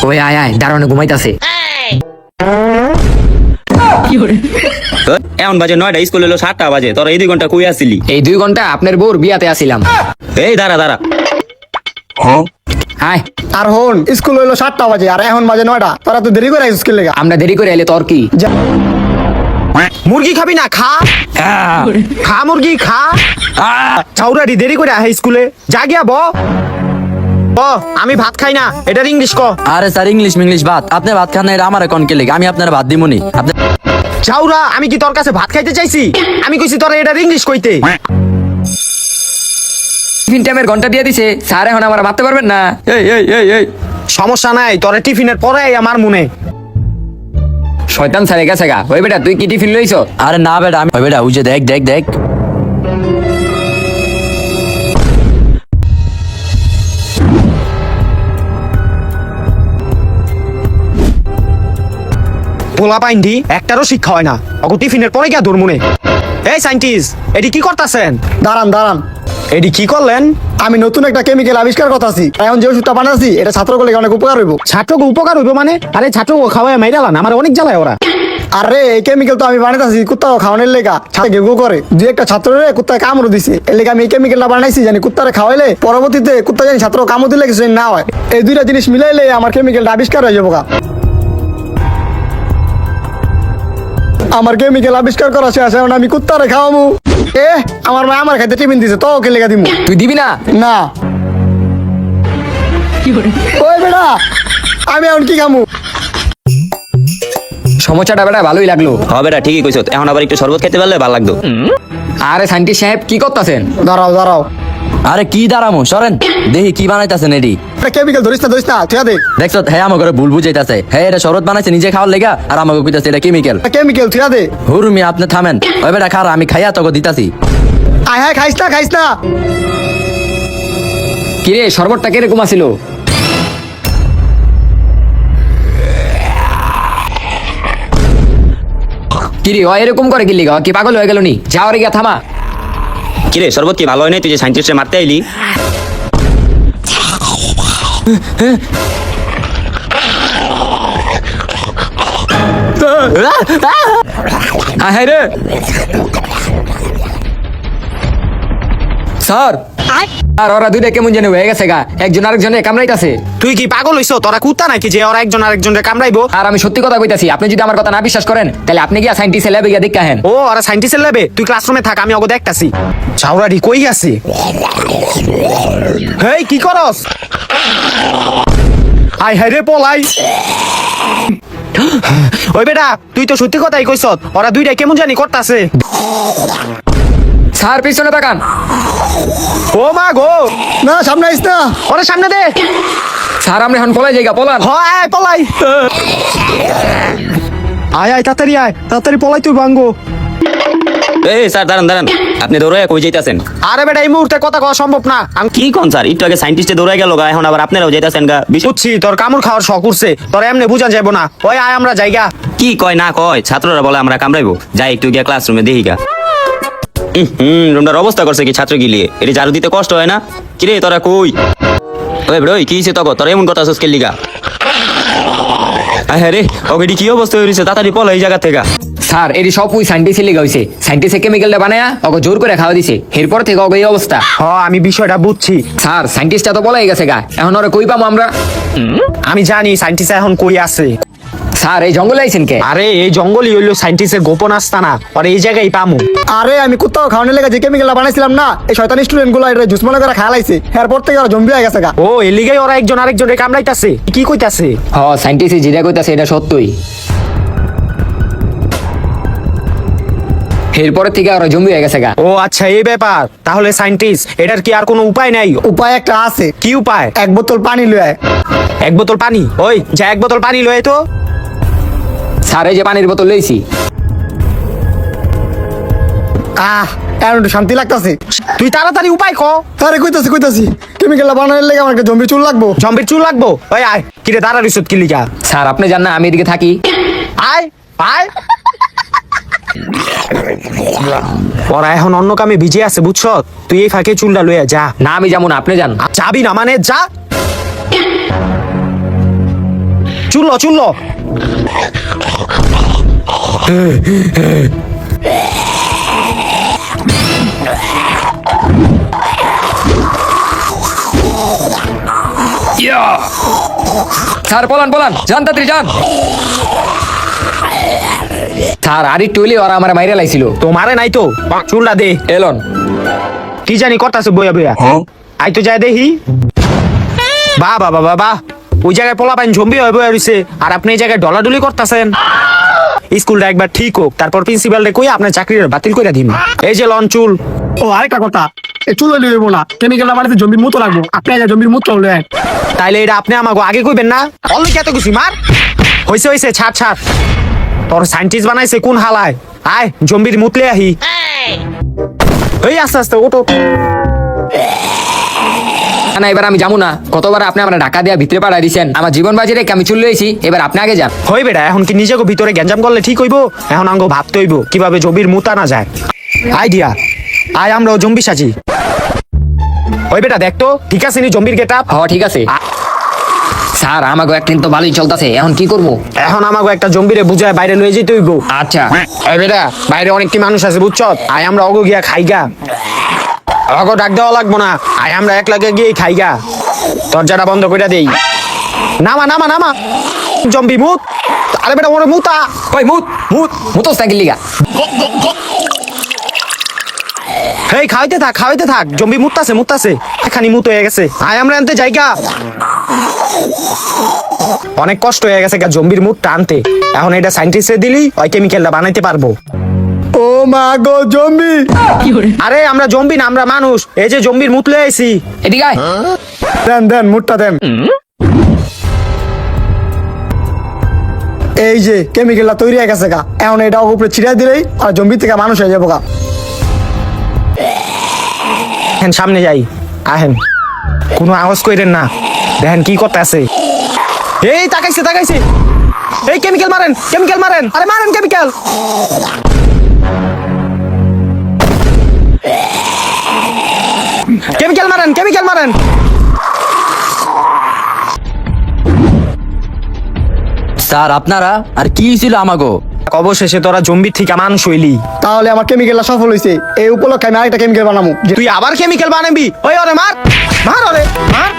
ওই আয় আয় দারোয়ানে ঘুমাইতাছে। এখন বাজে 9টা, স্কুল এলো 7টা বাজে, তোরা এই 2 ঘন্টা কই আসিলি? এই 2 ঘন্টা আপনার বউর বিয়াতে আসিলাম। এই দাঁড়া দাঁড়া, হাই আর হন স্কুল হইলো 7টা বাজে আর এখন বাজে 9টা, তোরা তো দেরি করে স্কুল লেগা। আমরা দেরি করে এলে তোর কি? মুরগি খাবি না? খা খা মুরগি খা। চাউরাডি দেরি করে আহে স্কুলে, যা গিয়া ব। আমি ভাত খাই না, এটার ইংলিশ ক। আরে স্যার ইংলিশ ভাত, আপনি ভাত খান না, এটা আমার কোন কে লেগে? আমি আপনার ভাত দিমুনি। আপনি চাউরা, আমি কি তোর কাছে ভাত খাইতে চাইছি? আমি কইছি তোর এটার ইংলিশ কইতে। টিফিন টাইমের ঘন্টা দিয়ে দিছে স্যার, এখন আমরা মারতে পারবেন না। এই এই এই এই সমস্যা নাই, তোর টিফিনের পরে আমার মনে। শয়তান স্যার গেছে গা। ওই বেটা তুই কি টিফিন লইছ? আরে না বেটা, আমি ওই বেটা ওই যে দেখ দেখ দেখ। পোলা পাইন্ডি একটারও শিক্ষা হয় না, অগো টিফিনের পরে গিয়া দৌড় মনে। এই সাইন্টিস্ট, এডি কি করতেছেন? দাঁড়ান দাঁড়ান, এডি কি করলেন? আমি নতুন একটা কেমিক্যাল আবিষ্কার করতেছি। এখন যে ওষুধটা বানাচ্ছি এটা ছাত্রগুলোকে অনেক উপকার হইব। ছাত্রকে উপকার হইব মানে? আরে ছাত্রকে খাওয়ায় মাইরালান, আমার অনেক জ্বালায় ওরা। আরে এই কেমিক্যাল তো আমি বানাইতেছি কুত্তাও খাওয়ানোর লেগা। ছাত্র গেগো করে 2-1টা ছাত্ররে কুত্তায় কামড় দিছে, এর লেগে আমি এই কেমিক্যালটা বানাইছি জানি কুত্তারে খাওয়াইলে পরবর্তীতে কুত্তা জানি ছাত্র কামড় দিলে কিছু না হয়। এই 2টা জিনিস মিলাইলে আমার কেমিক্যালটা আবিষ্কার হয়ে যাবো গা। আমার কেমিক্যাল আবিষ্কার করা শেষ, এখন আমি কুত্তারে খাওয়াবো। আমার মা আমার খাইতে টিফিন দিছে, তো ওকে লেগা দিমু। তুই দিবি না? না। ওই বেটা, আমি এখন কি খামু? সমস্যাটা বেটা ভালোই লাগলো। হবে না, ঠিকই কইছ। এখন আবার একটু শরবত খেতে পারলে ভালো লাগতো। আরে সাইন্টিস্ট সাহেব কি করতেছেন? দাঁড়াও দাঁড়াও, আরে কি দাঁড়ামো, সরেন দেখি কি বানাইতেছেন। এডি কেমিক্যাল ধরিস না ঠিক আছে? দেখছো হ্যাঁ আমার ঘরে ভুল বুঝাইতেছে। হ্যাঁ এটা শরৎ বানাইছে নিজে খাওয়ার লেগা, আর আমাকে কইতাছে এটা কেমিক্যাল। কেমিক্যাল ঠিক আছে? হুরমি আপনি থামেন। ওই বেটা খারা, আমি খাইয়া তোকে দিতাছি। আয় হ্যাঁ, খাইস না। কিরে শরবতটা কিরকম আছিল? কিরে ও এরকম করে কি লিগা? কি পাগল হয়ে গেল নি? যাওয়ারে গিয়া থামা। কিরে শরবত কি ভালো হয় নাই? তুই যে সাইন্টিস্টে মারতে আইলি। হ্যাঁ রে স্যার, আর ওরা 2টা কেমন জানি হয়ে গেছে গা, একজন আরেকজনে কামড়াইতাছে। তুই কি পাগল হইছ? তোরা কুত্তা নাকি যে ওরা একজন আরেকজনকে কামড়াইবো? আর আমি সত্যি কথা কইতাছি, আপনি যদি আমার কথা না বিশ্বাস করেন তাহলে আপনি গিয়া সাইন্টিস্ট ল্যাবে গিয়া দেখে আহেন। ও ওরা সাইন্টিস্টের ল্যাবে, তুই ক্লাসরুমে থাক, আমি ওগো দেখতাছি। চাউরাডি কই আছে? হেই কি করস? আই হায় রে পলাই। ওই বেটা, তুই তো সত্যি কথাই কইছ, ওরা 2টা কেমন জানি করতাছে। স্যার পিছনে তাকান। ও মা গো, না সামনে আইস না। ওরে সামনে দে। স্যার আমরা এখন পলাই যাইগা, পলান। আয় পলাই। আয় তাড়াতাড়ি পলাই, তুই ভাঙ্গো। এই স্যার দাঁড়ান দাঁড়ান, আপনি দৌড়াইয়া কই যাইতাছেন? আরে বেটা এই মুহূর্তে কথা কওয়া সম্ভব না। আমি কি কোন স্যার, একটু আগে সাইন্টিস্টে দৌড়াই গেল গা, এখন আবার আপনারাও যাইতাছেন গা। বুঝছি তোর কামড় খাওয়ার শখ উঠছে, তোর এমনি বুঝা যাবো না। ওই আয় আমরা জায়গা। কি কয় না কয়, ছাত্ররা বলে আমরা কামড়াইবো। যাই একটু গিয়া ক্লাসরুমে দেখি গা। রুমটার অবস্থা করছে কি ছাত্র গিলিয়ে, এটি ঝাড়ু দিতে কষ্ট হয় না? কিরে তোরা কই? ওই ব্রো কি হইছে তখন? তোরা এমন কথা সুস্কেল লিগা? হ্যাঁ রে, ওকে কি অবস্থা হয়েছে? তাড়াতাড়ি পলা এই জায়গা থেকে। স্যার এটি সব ওই সাইন্টিস্টের লিগা হইছে। সাইন্টিস্টে কেমিক্যালটা বানায়া ওকে জোর করে খাওয়া দিছে, এরপর থেকে ওকে এই অবস্থা। আমি বিষয়টা বুঝছি। স্যার সাইন্টিস্টটা তো বলাই গেছে গা, এখন ওরা কই পাবো আমরা? আমি জানি সাইন্টিস্ট এখন কই আছে। স্যার এই জঙ্গলে আইছেন কে? আরে এই জঙ্গলই হইলো সাইন্টিস্টের গোপন আস্তানা, আর এই জায়গায় পামু। আরে আমি কুত্তাও খাওয়ানোর লেগা যে কেমিক্যালটা বানাইছিলাম না, এই শয়তান স্টুডেন্ট গুলো এটা জুস মনে করে খাওয়াইছে, এরপর থেকে ওরা জম্বি হয়ে গেছে গা। ও এই লিগাই ওরা একজন আরেকজনের কামড়াইতাছে। কি কইতাছে? হ সাইন্টিস্ট যেটা কইতাছে এটা সত্যই। এরপর থেকে ওরা জম্বি হয়ে গেছে গা। ও আচ্ছা এই ব্যাপার। তাহলে সাইন্টিস্ট এটার কি আর কোনো উপায় নাই? উপায় একটা আছে। কি উপায়? 1 বোতল পানি লয়ে আয়। 1 বোতল পানি? ওই যা 1 বোতল পানি লয়ে তো। স্যার এই যে পানির বোতল লইছি। এখন একটু শান্তি লাগতাছে। তুই তাড়াতাড়ি উপায় ক। আরে কইতাছি কেমিক্যালটা বানানোর লেগে আমার একটা জম্বি চুল লাগবো। জম্বির চুল লাগবো? ওই আয়। কিরে দাঁড়া রিসত কি লিগা? স্যার আপনি জান না আমি এদিকে থাকি। আয় আয়। ওরা এখন অন্য কামে ভিজে আছে বুঝছ, তুই এই ফাঁকে চুলটা লইয়া যা। না আমি যাবো না, আপনি যান। যাবি না মানে যা। চুল্লো চুল্লো স্যার পলান পলান যান তাড়াতাড়ি যান। স্যার আর একটু হইলে ওরা আমার মাইরে লাইছিল। তোমারে নাই তো চুলটা দে এলন কি জানি করতেছে বইয়া বইয়া আই তো যাই দেখি বাহ বাহ বাহ বাহ ওই জায়গায় পোলা পাইন জম্বি হয়ে বইয়া রইছে আর আপনি এই জায়গায় ডলাডুলি করতেছেন। স্কুলটা একবার ঠিক হোক তারপর প্রিন্সিপাল রে কই আপনার চাকরিটা বাতিল করে দিন। এই যে লন চুল ও আরেকটা কথা, এই চুল হইলে হইব না, কেমিক্যালটা বানাইতে জমির মতো লাগবো। আপনি আজ জমির মতো হলে তাইলে এটা আপনি আমাকে আগে কইবেন না অনলি কত কিছু মার হইছে হইছে ছাড় ছাড় তোর সাইন্টিস্ট বানাইছে কোন হালায় আয় জম্বির মুতলে আহি এই আস্তে আস্তে ওটো না এবার আমি যাবো না, কতবার আপনি আমার ঢাকা দেওয়া ভিতরে পাঠাই দিচ্ছেন, আমার জীবন বাজি রেখে আমি চলে এসেছি, এবার আপনি আগে যান। হই বেটা এখন কি নিজেকে ভিতরে গ্যাঞ্জাম করলে ঠিক হইব? এখন আঙ্গ ভাবতে হইব কিভাবে জম্বির মুতা না যায়। আইডিয়া আয় আমরাও জম্বি সাজি। ওই বেটা দেখ তো ঠিক আছে নি জম্বির গেটআপ? হ ঠিক আছে স্যার, আমাকে একদিন তো ভালোই চলতেছে, এখন কি করবো? এখন আমাকে একটা জম্বিরে বুঝায় বাইরে লয়ে যেতে হইব। আচ্ছা এই বেটা বাইরে অনেক কি মানুষ আছে বুঝছ, আয় আমরা অগো গিয়া খাইগা। অগো ডাক দেওয়া লাগবো না, আয় আমরা এক লাগে গিয়ে খাইগা। দরজাটা বন্ধ করে দেই। নামা নামা নামা জম্বি মুত। আরে বেটা ওরে মুতা। ওই মুত মুত মুতোস নাকি লিগা? এই খাওয়াইতে থাক জম্বি মুততাছে মুততাছে এখানি মুত হয়ে গেছে। আয় আমরা আনতে যাইগা। অনেক কষ্ট হয়ে গেছে জম্বির মুতটা আনতে, এখন এটা সাইন্টিস্টে দিলি ওই কেমিক্যালটা বানাইতে পারবো। ও মা গো জম্বি! আরে আমরা জম্বি না আমরা মানুষ, এই যে জম্বির মুত লয়ে আইছি। এদিকে আয়। দেন দেন মুটটা দেন। এই যে কেমিক্যালটা তৈরি হয়ে গেছে গা, এখন এটা উপরে ছিড়াই দিলেই আর জম্বি থেকে মানুষ হয়ে যাবো গা। দেখেন সামনে যাই, আহেন কোনো আওয়াজ কইরেন না, দেখেন কি করতে আছে। এই তাকাইছে এই কেমিক্যাল মারেন আরে মারেন কেমিক্যাল। কেমিক্যাল মারেন স্যার আপনারা আর কি ছিল আমাগো? অবশেষে তোরা জম্বি থেকে মানুষ হইলি। তাহলে আমার কেমিক্যালটা সফল হয়েছে, এই উপলক্ষে আমি আরেকটা কেমিক্যাল বানাবো। তুই আবার কেমিক্যাল বানাবি? ওই ওরে মার ওরে মার।